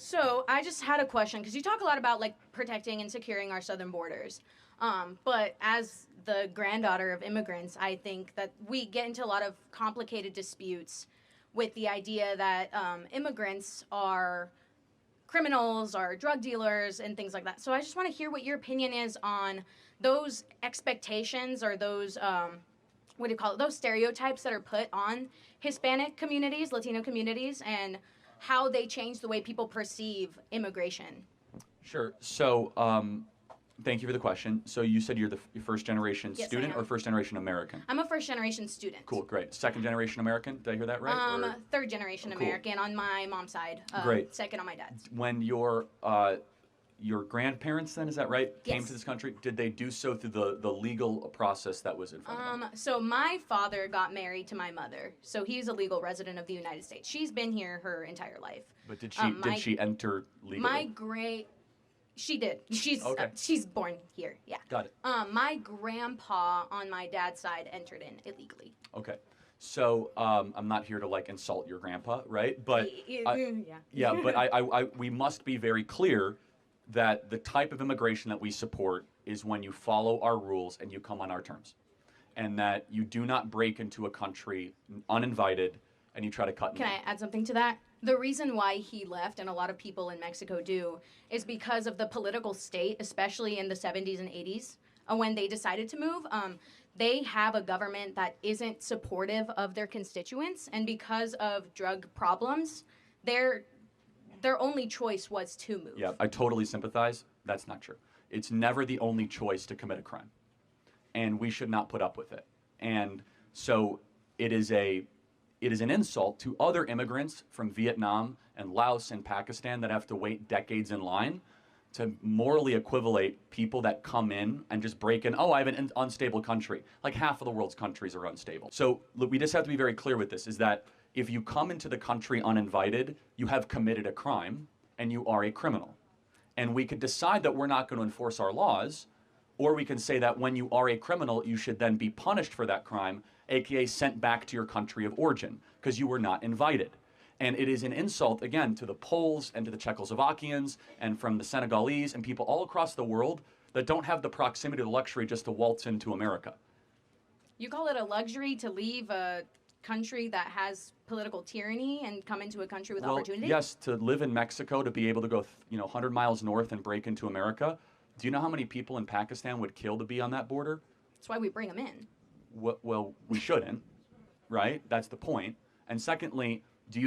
So I just had a question because you talk a lot about like protecting and securing our southern borders. But as the granddaughter of immigrants, I think that we get into a lot of complicated disputes with the idea that immigrants are criminals, are drug dealers, and things like that. So I just want to hear what your opinion is on those expectations or those what do you call it? Those stereotypes that are put on Hispanic communities, Latino communities, and how they change the way people perceive immigration. Sure. So, thank you for the question. So you said you're the first generation Yes, I student am. or first generation American? I'm a first generation student. Cool, great. Second generation American? Did I hear that right? Third generation Cool. American on my mom's side. Great. Second on my dad's. When your grandparents, then, is that right, came Yes. to this country, did they do so through the legal process that was in front of them? So my father got married to my mother, so he's a legal resident of the United States. She's been here her entire life. But did she enter legally? My great, she did. Okay. She's born here. Yeah. Got it. My grandpa on my dad's side entered in illegally. Okay. So I'm not here to like insult your grandpa, right? But Yeah. but we must be very clear that the type of immigration that we support is when you follow our rules and you come on our terms, and that you do not break into a country uninvited and you try to cut. Can I add something to that? The reason why he left, and a lot of people in Mexico do, is because of the political state, especially in the 70s and 80s, when they decided to move. They have a government that isn't supportive of their constituents, and because of drug problems, their only choice was to move. Yeah, I totally sympathize. That's not true. It's never the only choice to commit a crime, and we should not put up with it. And so it is an insult to other immigrants from Vietnam and Laos and Pakistan that have to wait decades in line to morally equivalate people that come in and just break in. Oh, I have an unstable country. Like half of the world's countries are unstable. So look, we just have to be very clear with this, is that if you come into the country uninvited, you have committed a crime and you are a criminal. And we could decide that we're not going to enforce our laws, or we can say that when you are a criminal, you should then be punished for that crime, aka sent back to your country of origin, because you were not invited. And it is an insult, again, to the Poles and to the Czechoslovakians and from the Senegalese and people all across the world that don't have the proximity or the luxury just to waltz into America. You call it a luxury to leave a country that has political tyranny and come into a country with opportunity? Yes, to live in Mexico, to be able to go 100 miles north and break into America. Do you know how many people in Pakistan would kill to be on that border? That's why we bring them in. Well, we shouldn't, right? That's the point. And secondly, do